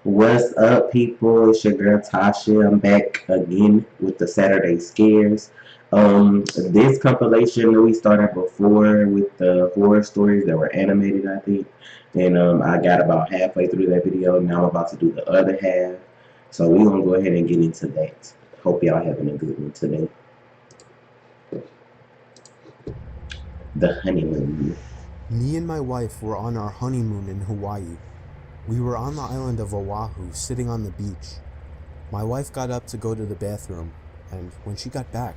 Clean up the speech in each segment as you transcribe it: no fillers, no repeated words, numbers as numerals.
What's up, people? It's your girl Tasha. I'm back again with the Saturday Scares. This compilation we started before with the horror stories that were animated, I think. And I got about halfway through that video. Now I'm about to do the other half. So we're going to go ahead and get into that. Hope y'all having a good one today. The honeymoon. Me and my wife were on our honeymoon in Hawaii. We were on the island of Oahu, sitting on the beach. My wife got up to go to the bathroom, and when she got back,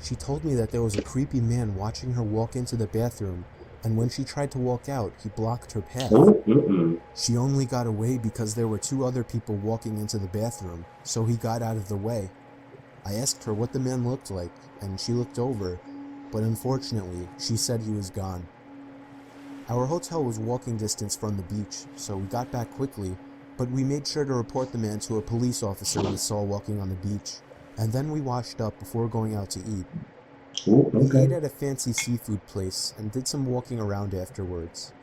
she told me that there was a creepy man watching her walk into the bathroom, and when she tried to walk out, he blocked her path. She only got away because there were two other people walking into the bathroom, so he got out of the way. I asked her what the man looked like, and she looked over, but unfortunately, she said he was gone. Our hotel was walking distance from the beach, so we got back quickly, but we made sure to report the man to a police officer we saw walking on the beach, and then we washed up before going out to eat. We ate at a fancy seafood place and did some walking around afterwards.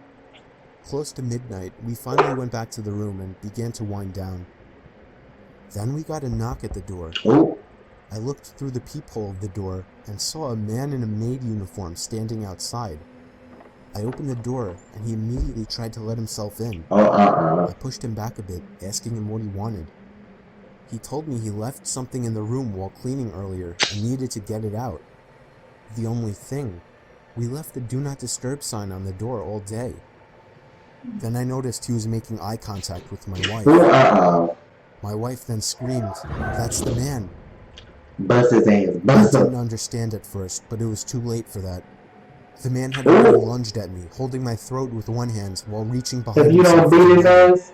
Close to midnight, we finally went back to the room and began to wind down. Then we got a knock at the door. I looked through the peephole of the door and saw a man in a maid uniform standing outside. I opened the door, and he immediately tried to let himself in. I pushed him back a bit, asking him what he wanted. He told me he left something in the room while cleaning earlier and needed to get it out. The only thing, we left the do not disturb sign on the door all day. Then I noticed he was making eye contact with my wife. My wife then screamed, "That's the man." Bust his ass. I didn't understand at first, but it was too late for that. The man had already lunged at me, holding my throat with one hand while reaching behind himself.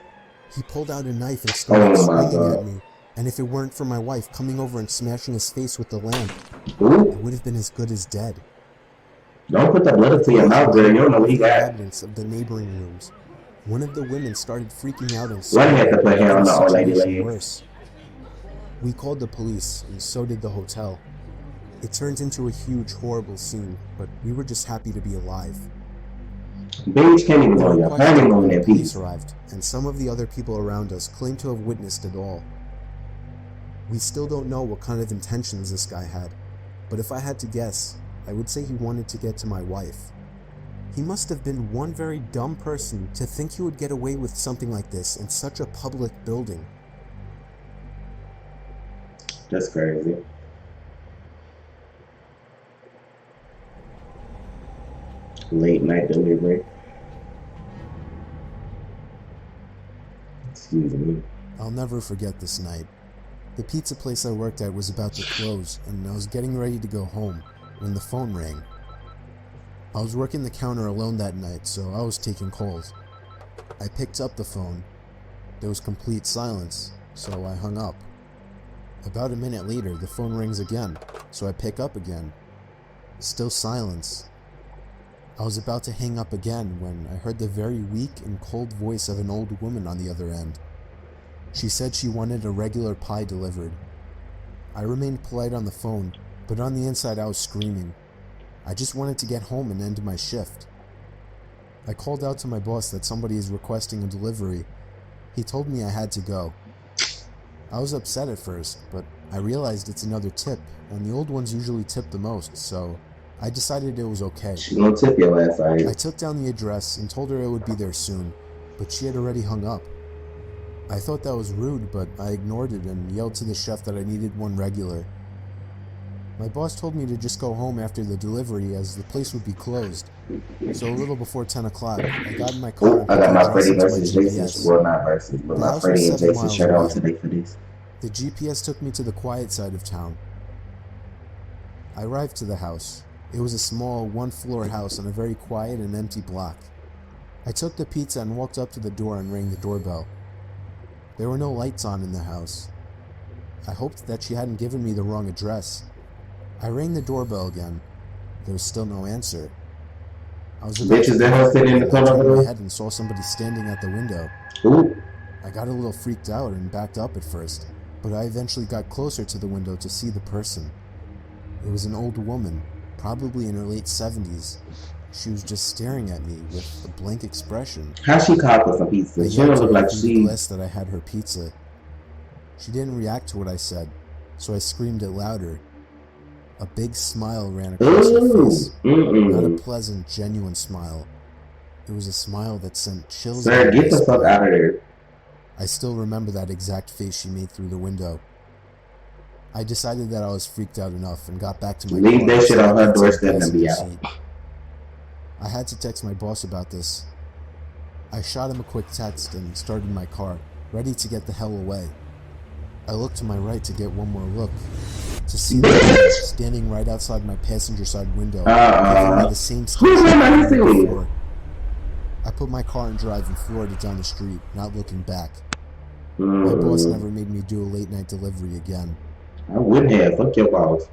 He pulled out a knife and started swinging at me, and if it weren't for my wife coming over and smashing his face with the lamp, I would have been as good as dead. Don't put the blood to your mouth, girl. You don't know what he got. Evidence of the neighboring rooms. One of the women started freaking out and screaming. Had to put hair on the old lady legs. Worse. We called the police, and so did the hotel. It turned into a huge, horrible scene, but we were just happy to be alive. Bitch, can't even go on your honeymoon in peace. Police arrived, and some of the other people around us claimed to have witnessed it all. We still don't know what kind of intentions this guy had, but if I had to guess, I would say he wanted to get to my wife. He must have been one very dumb person to think he would get away with something like this in such a public building. That's crazy. Late night delivery. Excuse me. I'll never forget this night. The pizza place I worked at was about to close, and I was getting ready to go home when the phone rang. I was working the counter alone that night, so I was taking calls. I picked up the phone. There was complete silence, so I hung up. About a minute later, the phone rings again, so I pick up again. Still silence. I was about to hang up again when I heard the very weak and cold voice of an old woman on the other end. She said she wanted a regular pie delivered. I remained polite on the phone, but on the inside I was screaming. I just wanted to get home and end my shift. I called out to my boss that somebody is requesting a delivery. He told me I had to go. I was upset at first, but I realized it's another tip, and the old ones usually tip the most, so I decided it was okay. She's gonna tip your ass, right? I took down the address and told her it would be there soon, but she had already hung up. I thought that was rude, but I ignored it and yelled to the chef that I needed one regular. My boss told me to just go home after the delivery as the place would be closed. So a little before 10 o'clock, I got in my car and I got my Freddy into versus Jason, well not versus, but my Freddy and Jason shirt on today for this. The GPS took me to the quiet side of town. I arrived to the house. It was a small, one-floor house on a very quiet and empty block. I took the pizza and walked up to the door and rang the doorbell. There were no lights on in the house. I hoped that she hadn't given me the wrong address. I rang the doorbell again. There was still no answer. I was about to turn my head and saw somebody standing at the window. I got a little freaked out and backed up at first, but I eventually got closer to the window to see the person. It was an old woman, probably in her late 70s. She was just staring at me with a blank expression. How she called for some I pizza? She yelled don't to look her like through the she. glass that I had her pizza. She didn't react to what I said, so I screamed it louder. A big smile ran across her Ooh, face. Not a mm-mm. pleasant, genuine smile. It was a smile that sent chills Sir, down my get the fuck spine. out of there. I still remember that exact face she made through the window. I decided that I was freaked out enough and got back to my Leave car that and shit set the on her pizza in the doorstep and be passenger out. seat. I had to text my boss about this. I shot him a quick text and started my car, ready to get the hell away. I looked to my right to get one more look, to see the man Bitch! standing right outside my passenger side window, giving me Uh-uh. the same stare Who's she'd that given me nice? before. I put my car in drive and floored it down the street, not looking back. My boss Mm, never made me do a late night delivery again. I wouldn't have. Fuck your boss.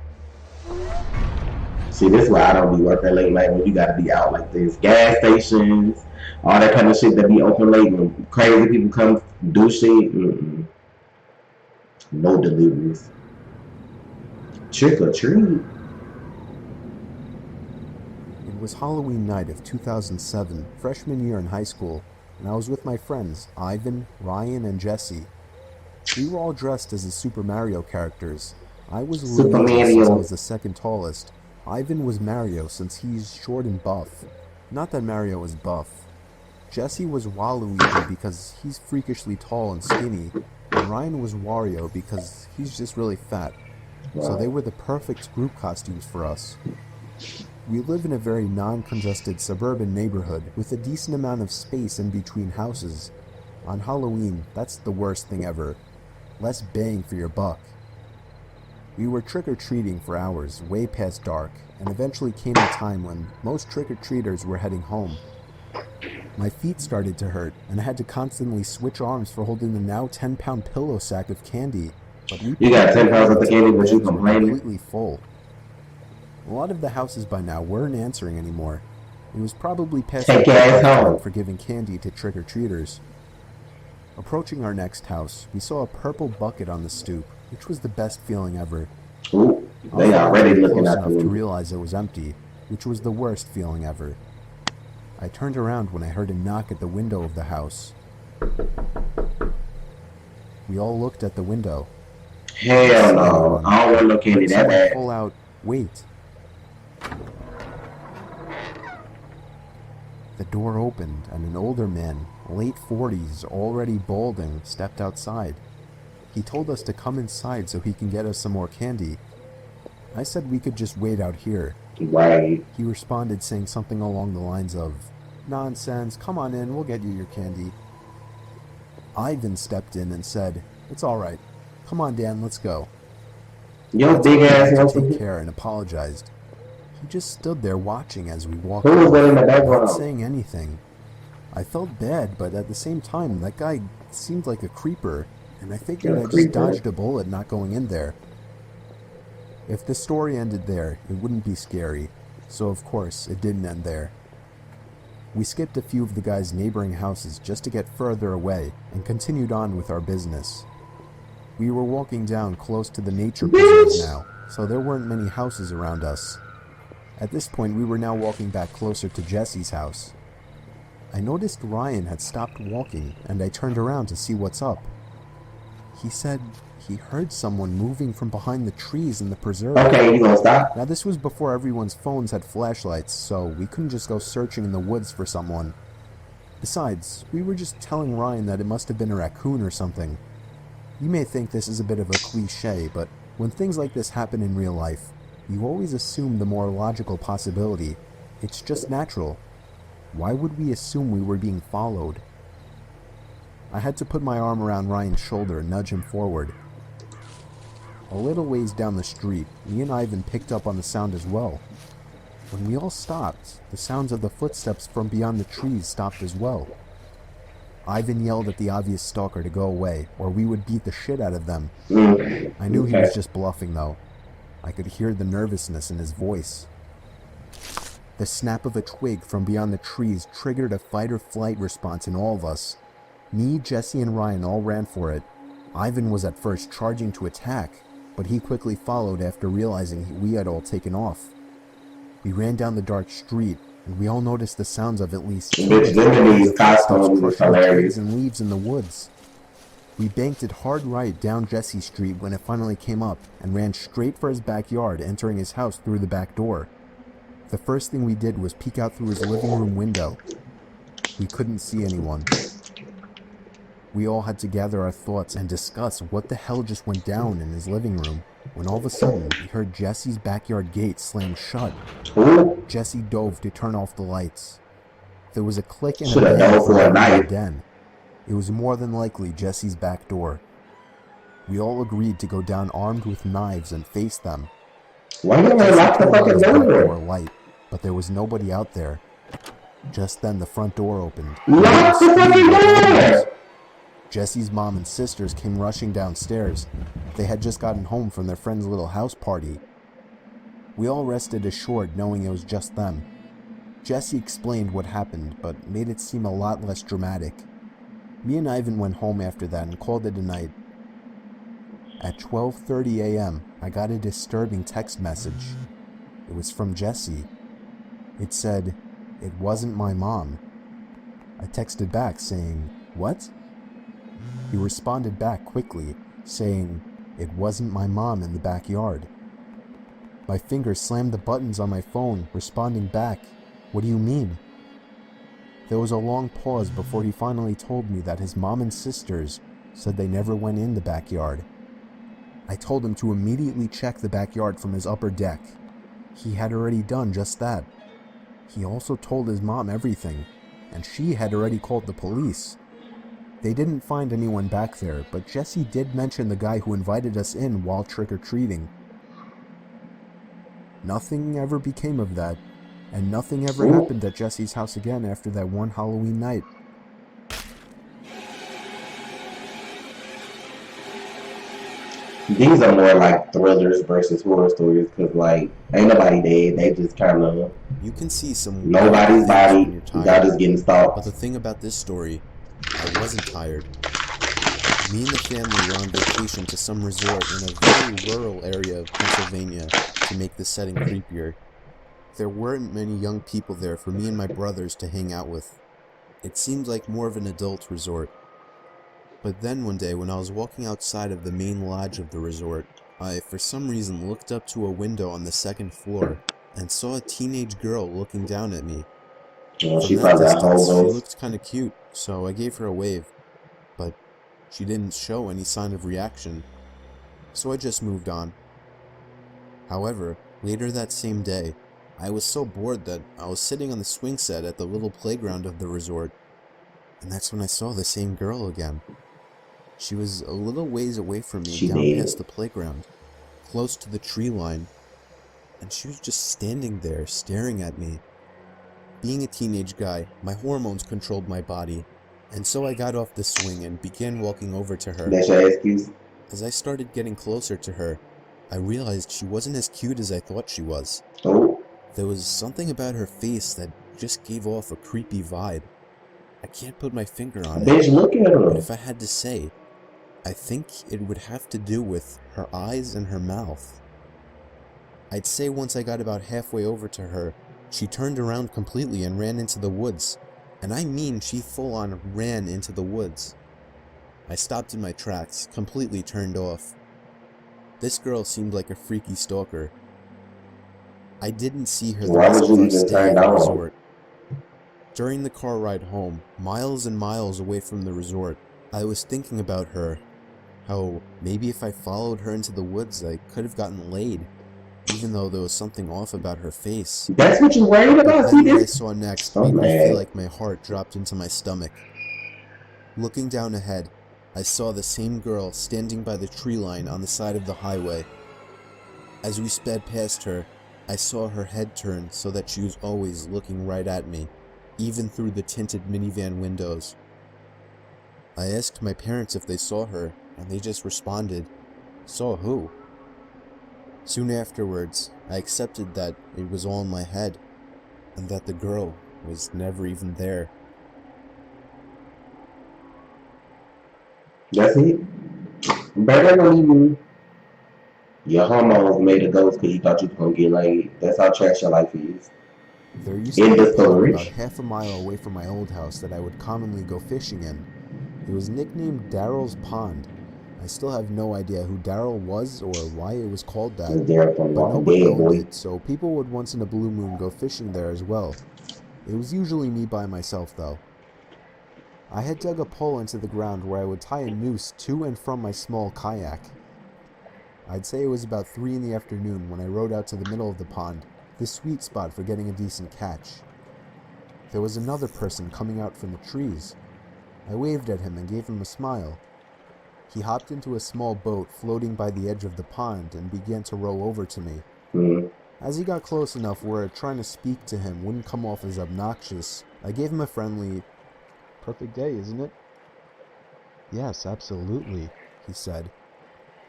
See, this is why I don't be working late night when you gotta be out like this. Gas stations, all that kind of shit that be open late when crazy people come do shit. Mm-mm. No deliveries. Trick or treat. It was Halloween night of 2007, freshman year in high school, and I was with my friends, Ivan, Ryan, and Jesse. We were all dressed as the Super Mario characters. I was Super Luigi since I Mario. was the second tallest. Ivan was Mario since he's short and buff. Not that Mario is buff. Jesse was Waluigi because he's freakishly tall and skinny, and Ryan was Wario because he's just really fat. So they Wow. were the perfect group costumes for us. We live in a very non-congested suburban neighborhood with a decent amount of space in between houses. On Halloween, that's the worst thing ever. Less bang for your buck. We were trick-or-treating for hours, way past dark, and eventually came a time when most trick-or-treaters were heading home. My feet started to hurt, and I had to constantly switch arms for holding the now 10-pound pillow sack of candy, but we You got promptly 10 pounds ran worth of until candy, our but you bags were complaining? completely full. A lot of the houses by now weren't answering anymore. It was probably past the Take your ass cutoff time home. for giving candy to trick-or-treaters. Approaching our next house, we saw a purple bucket on the stoop, which was the best feeling ever. Ooh, I was they able to already get looking close out the enough to window. realize it was empty, which was the worst feeling ever. I turned around when I heard a knock at the window of the house. We all looked at the window. We couldn't Hell see no. anyone, I don't want no but we candy heard that someone bad. call out, "Wait." The door opened, and an older man, late 40s, already balding, stepped outside. He told us to come inside so he can get us some more candy. I said we could just wait out here. Right. He responded saying something along the lines of, "Nonsense, come on in, we'll get you your candy." Ivan stepped in and said, "It's alright. Come on, Dan, let's go." I Your big told him ass not to wants take to. care and apologized. He just stood there watching as we walked Who was that in off, the not background? saying anything. I felt bad, but at the same time, that guy seemed like a creeper, and I figured A I just creeper. dodged a bullet not going in there. If the story ended there, it wouldn't be scary, so of course, it didn't end there. We skipped a few of the guy's neighboring houses just to get further away, and continued on with our business. We were walking down close to the nature preserve Bitch. now, so there weren't many houses around us. At this point, we were now walking back closer to Jesse's house. I noticed Ryan had stopped walking, and I turned around to see what's up. He said he heard someone moving from behind the trees in the preserve. Okay, you gonna stop? Now, this was before everyone's phones had flashlights, so we couldn't just go searching in the woods for someone. Besides, we were just telling Ryan that it must have been a raccoon or something. You may think this is a bit of a cliche, but when things like this happen in real life, you always assume the more logical possibility. It's just natural. Why would we assume we were being followed? I had to put my arm around Ryan's shoulder and nudge him forward. A little ways down the street, me and Ivan picked up on the sound as well. When we all stopped, the sounds of the footsteps from beyond the trees stopped as well. Ivan yelled at the obvious stalker to go away, or we would beat the shit out of them. I knew he Okay. was just bluffing though. I could hear the nervousness in his voice. The snap of a twig from beyond the trees triggered a fight-or-flight response in all of us. Me, Jesse, and Ryan all ran for it. Ivan was at first charging to attack, but he quickly followed after realizing we had all taken off. We ran down the dark street, and we all noticed the sounds of at least 2 or Bitch, 3 them in pairs these of footsteps costumes is crushing twigs hilarious. and leaves in the woods. We banked it hard right down Jesse Street when it finally came up and ran straight for his backyard, entering his house through the back door. The first thing we did was peek out through his living room window. We couldn't see anyone. We all had to gather our thoughts and discuss what the hell just went down in his living room, when all of a sudden we heard Jesse's backyard gate slam shut. Ooh, Jesse dove to turn off the lights. There was a click and a should have bang dove from for a behind the knife. den. It was more than likely Jesse's back door. We all agreed to go down armed with knives and face them. Why you gonna Jesse lock the turned on fucking his back door door? light, but there was nobody out there. Just then the front door opened, and we all Lock the screamed fucking like animals. door! Jesse's mom and sisters came rushing downstairs. They had just gotten home from their friend's little house party. We all rested assured knowing it was just them. Jesse explained what happened, but made it seem a lot less dramatic. Me and Ivan went home after that and called it a night. At 12:30 a.m., I got a disturbing text message. It was from Jesse. It said, "It wasn't my mom." I texted back saying, "What?" He responded back quickly, saying, "It wasn't my mom in the backyard." My fingers slammed the buttons on my phone, responding back, "What do you mean?" There was a long pause before he finally told me that his mom and sisters said they never went in the backyard. I told him to immediately check the backyard from his upper deck. He had already done just that. He also told his mom everything, and she had already called the police. They didn't find anyone back there, but Jesse did mention the guy who invited us in while trick-or-treating. Nothing ever became of that, and nothing ever Ooh. happened at Jesse's house again after that one Halloween night. These are more like thrillers versus horror stories because, like, ain't nobody dead. They just kind of You can see some weird nobody's things body. when you're Y'all tired, just getting but the stalked. thing about this story, I wasn't tired. Me and the family were on vacation to some resort in a very rural area of Pennsylvania to make the setting creepier. There weren't many young people there for me and my brothers to hang out with. It seemed like more of an adult resort. But then one day when I was walking outside of the main lodge of the resort, I for some reason looked up to a window on the second floor and saw a teenage girl looking down at me. From She that probably got distance, she hobos. looked kinda cute, so I gave her a wave, but she didn't show any sign of reaction, so I just moved on. However, later that same day, I was so bored that I was sitting on the swing set at the little playground of the resort, and that's when I saw the same girl again. She was a little ways away from me She down dead. past the playground, close to the tree line, and she was just standing there staring at me. Being a teenage guy, my hormones controlled my body, and so I got off the swing and began walking over to her. That's your excuse. As I started getting closer to her, I realized she wasn't as cute as I thought she was. Oh, There was something about her face that just gave off a creepy vibe. I can't put my finger on it, bitch, look at but her. if I had to say, I think it would have to do with her eyes and her mouth. I'd say once I got about halfway over to her, she turned around completely and ran into the woods. And I mean she full on ran into the woods. I stopped in my tracks, completely turned off. This girl seemed like a freaky stalker. I didn't see her the Why rest would of you our even stay turn at the down? resort. During the car ride home, miles and miles away from the resort, I was thinking about her. How maybe if I followed her into the woods, I could have gotten laid, even though there was something off about her face. That's what you worried But about? See then what I this? saw next I'm made me feel mad. like my heart dropped into my stomach. Looking down ahead, I saw the same girl standing by the tree line on the side of the highway. As we sped past her, I saw her head turn so that she was always looking right at me, even through the tinted minivan windows. I asked my parents if they saw her, and they just responded, "Saw who?" Soon afterwards, I accepted that it was all in my head, and that the girl was never even there. That's it. Better than even your hormones made a ghost because you thought you was gonna get laid. That's how trash your life is. There used to In be a the pond about storage. half a mile away from my old house that I would commonly go fishing in. It was nicknamed Daryl's Pond. I still have no idea who Daryl was or why it was called that, Was there from but Walking nobody Dead, owned boy. it, so people would once in a blue moon go fishing there as well. It was usually me by myself, though. I had dug a pole into the ground where I would tie a noose to and from my small kayak. I'd say it was about 3 in the afternoon when I rowed out to the middle of the pond, the sweet spot for getting a decent catch. There was another person coming out from the trees. I waved at him and gave him a smile. He hopped into a small boat floating by the edge of the pond and began to row over to me. As he got close enough where trying to speak to him wouldn't come off as obnoxious, I gave him a friendly, "Perfect day, isn't it?" "Yes, absolutely," he said.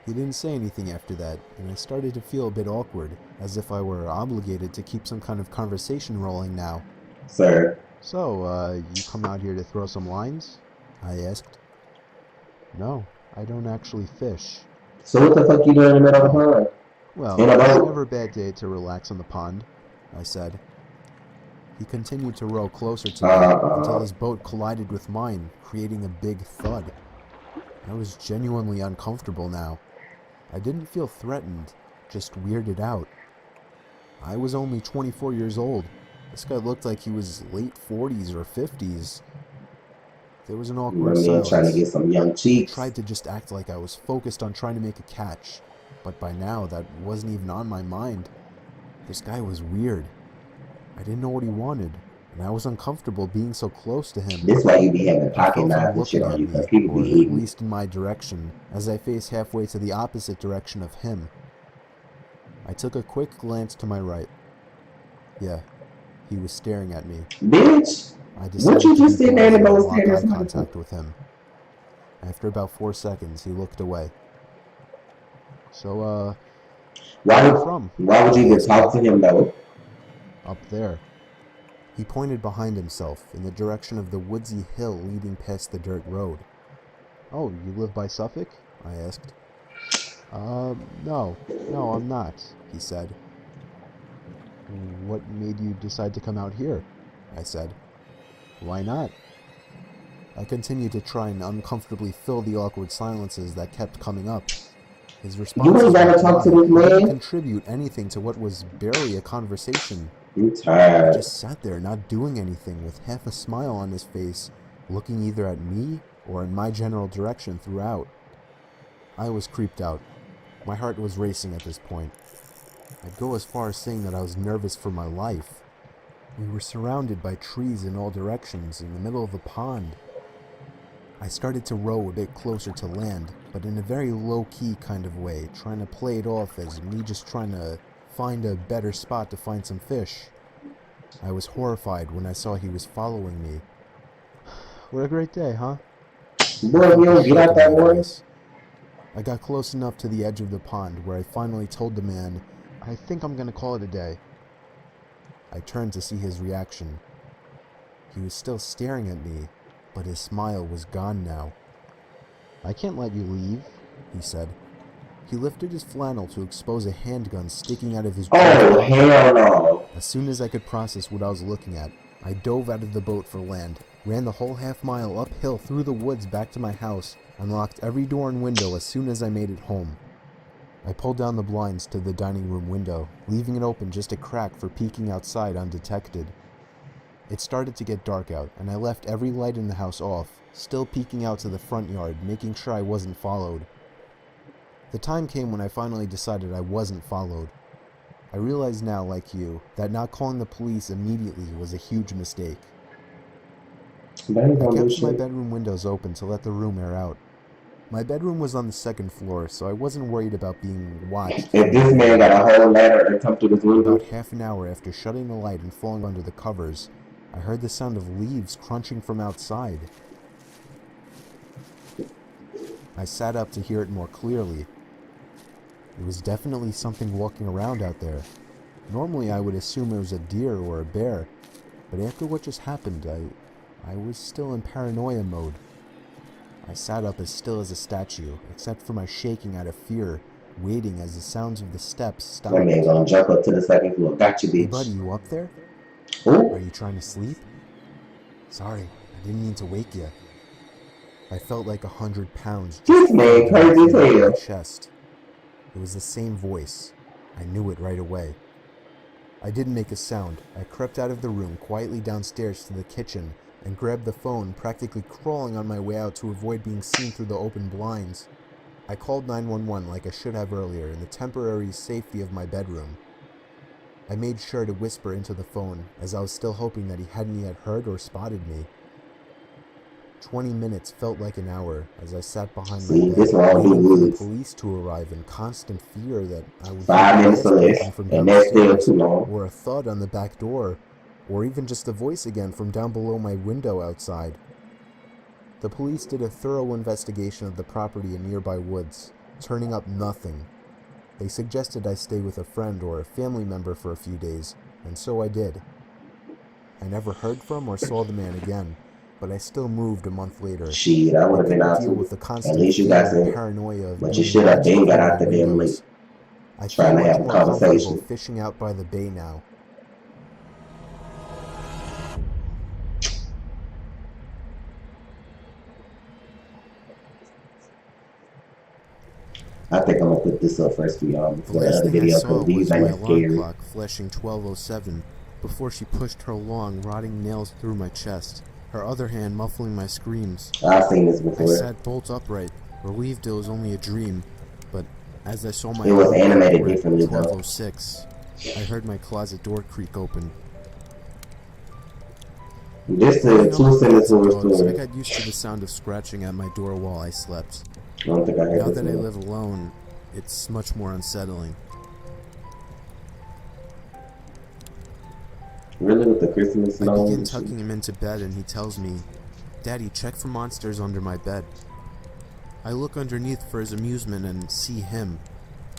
He didn't say anything after that, and I started to feel a bit awkward, as if I were obligated to keep some kind of conversation rolling now. Sir. "So, you come out here to throw some lines?" I asked. "No, I don't actually fish." So what the fuck you doing in the middle of the "Oh, pond? In well, a it's boat? never a bad day to relax on the pond," I said. He continued to row closer to me until Uh-uh. his boat collided with mine, creating a big thud. I was genuinely uncomfortable now. I didn't feel threatened, just weirded out. I was only 24 years old. This guy looked like he was late 40s or 50s. There was an My awkward man trying to silence. get some young I cheeks. tried to just act like I was focused on trying to make a catch, but by now that wasn't even on my mind. This guy was weird. I didn't know what he wanted, and I was uncomfortable being so close to him. This why you be having I pocket felt him knives and shit looking on at you, because me, people be or at eating. least in my direction, as I faced halfway to the opposite direction of him. I took a quick glance to my right. Yeah, he was staring at me. Bitch, I what decided you to be just sitting there in the ballsy boat and lock staring at eye somebody for? contact with him. After about 4 seconds, he looked away. "So, where Why are you would, from?" why would you I even asked talk him. to him though? "Up there." He pointed behind himself, in the direction of the woodsy hill leading past the dirt road. "Oh, you live by Suffolk?" I asked. No, I'm not," he said. "What made you decide to come out here?" I said. "Why not?" I continued to try and uncomfortably fill the awkward silences that kept coming up. His You ain't responses were gotta talk to dry. this He didn't man. contribute anything to what was barely a conversation. I'm He tired. just sat there not doing anything with half a smile on his face, looking either at me or in my general direction throughout. I was creeped out. My heart was racing at this point. I'd go as far as saying that I was nervous for my life. We were surrounded by trees in all directions in the middle of a pond. I started to row a bit closer to land, but in a very low-key kind of way, trying to play it off as me just trying to find a better spot to find some fish. I was horrified when I saw he was following me. "What a great day, huh?" I Boy, if you felt the don't get shake out in my that water. voice. I got close enough to the edge of the pond where I finally told the man, "I think I'm going to call it a day." I turned to see his reaction. He was still staring at me, but his smile was gone now. "I can't let you leave," he said. He lifted his flannel to expose a handgun sticking out of his jeans Oh, pocket. hell no. As soon as I could process what I was looking at, I dove out of the boat for land, ran the whole half-mile uphill through the woods back to my house, and locked every door and window as soon as I made it home. I pulled down the blinds to the dining room window, leaving it open just a crack for peeking outside undetected. It started to get dark out, and I left every light in the house off, still peeking out to the front yard, making sure I wasn't followed. The time came when I finally decided I wasn't followed. I realize now, like you, that not calling the police immediately was a huge mistake. They ain't I gonna do kept my shit. bedroom windows open to let the room air out. My bedroom was on the second floor, so I wasn't worried about being watched If from this man got anywhere. a whole ladder and come through this About window, half an hour after shutting the light and falling under the covers, I heard the sound of leaves crunching from outside. I sat up to hear it more clearly. It was definitely something walking around out there. Normally I would assume it was a deer or a bear, but after what just happened, I was still in paranoia mode. I sat up as still as a statue, except for my shaking out of fear, waiting as the sounds of the steps that man stopped. gonna jump up to the second floor. Got you, "Hey buddy, bitch. you up there?" Are Oh, you trying to sleep? Sorry, I didn't mean to wake you. I felt like 100 pounds just this fell man crazy as directly onto my hell. chest. It was the same voice. I knew it right away. I didn't make a sound. I crept out of the room quietly downstairs to the kitchen and grabbed the phone, practically crawling on my way out to avoid being seen through the open blinds. I called 911 like I should have earlier in the temporary safety of my bedroom. I made sure to whisper into the phone as I was still hoping that he hadn't yet heard or spotted me. 20 minutes felt like an hour as I sat behind my See, this bed, why I do waiting for the woods. police to arrive in constant fear that I would hear 5 minutes or gas less, breaking from and that's still downstairs, too long. or a thud on the back door, or even just a voice again from down below my window outside. The police did a thorough investigation of the property in nearby woods, turning up nothing. They suggested I stay with a friend or a family member for a few days, and so I did. I never heard from or saw the man again, but I still moved a month later. Shit, I I would have been couldn't out deal too. with the At constant least you fear got and some, paranoia of but you being should have watched been got through my out the damn late. windows. I feel Trying to much have a more comfortable conversation. fishing out by the bay now. I think I'm gonna put this up first for y'all The before the last other thing I video saw because these was ain't my as alarm scary. clock flashing 12:07 before she pushed her long, rotting nails through my chest, her other hand muffling my screams. I've seen this I before. sat bolt upright, relieved it was only a dream, but as I saw my It was alarm clock animated read differently though. 12:06, I heard my closet door creak open. This Growing is up two with cats and Singapore dogs, I stories. got used to the sound of scratching at my door while I slept. I don't think I heard Now this that I one. live alone, it's much more unsettling. Really with the Christmas I snows begin and shit. tucking him into bed and he tells me, "Daddy, check for monsters under my bed." I look underneath for his amusement and see him,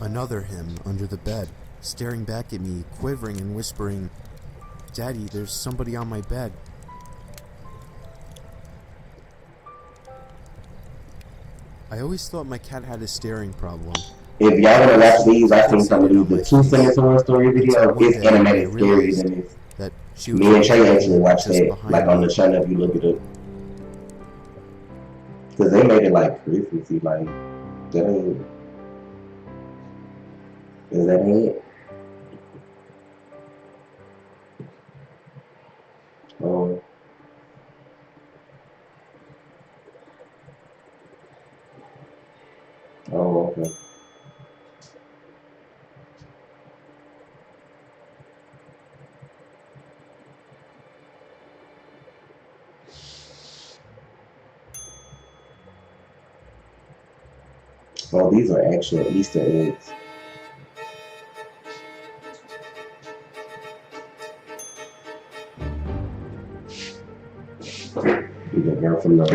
another him, under the bed, staring back at me, quivering and whispering, "Daddy, there's somebody on my bed." I always thought my cat had a staring problem. If I y'all wanna never watch seemed to these, be I seen some of fixated these. on The my two face, Singapore story until video one is day when I animated scarier realized than this. that she was Me and really Trey actually hiding watched just that, like behind on the me. channel if you look it up. Cause they made it like Christmassy, like that ain't is that it? Oh, oh, okay. Oh, these are actual Easter eggs. You get girl from the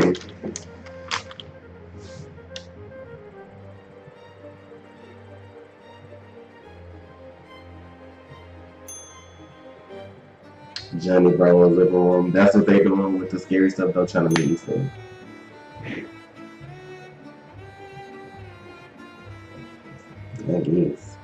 Johnny Brown's living room. That's what they doing with the scary stuff. Though trying to make you say. I guess.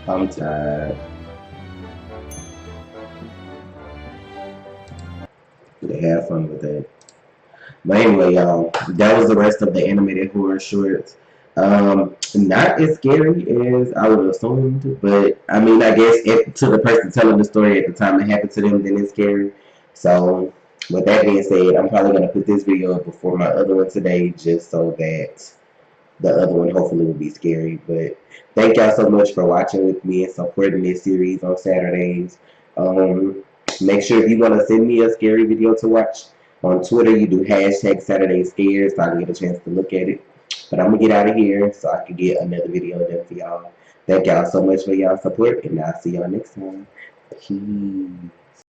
I'm tired. They have fun with that. But anyway, y'all, that was the rest of the animated horror shorts. Not as scary as I would have assumed, but I mean, I guess if to the person telling the story at the time it happened to them, then it's scary. So, with that being said, I'm probably gonna put this video up before my other one today, just so that the other one hopefully will be scary. But thank y'all so much for watching with me and supporting this series on Saturdays. Um, Make sure if you want to send me a scary video to watch on Twitter, you do hashtag Saturday Scares so I can get a chance to look at it. But I'm gonna get out of here so I can get another video done for y'all. Thank y'all so much for y'all support, and I'll see y'all next time. Peace.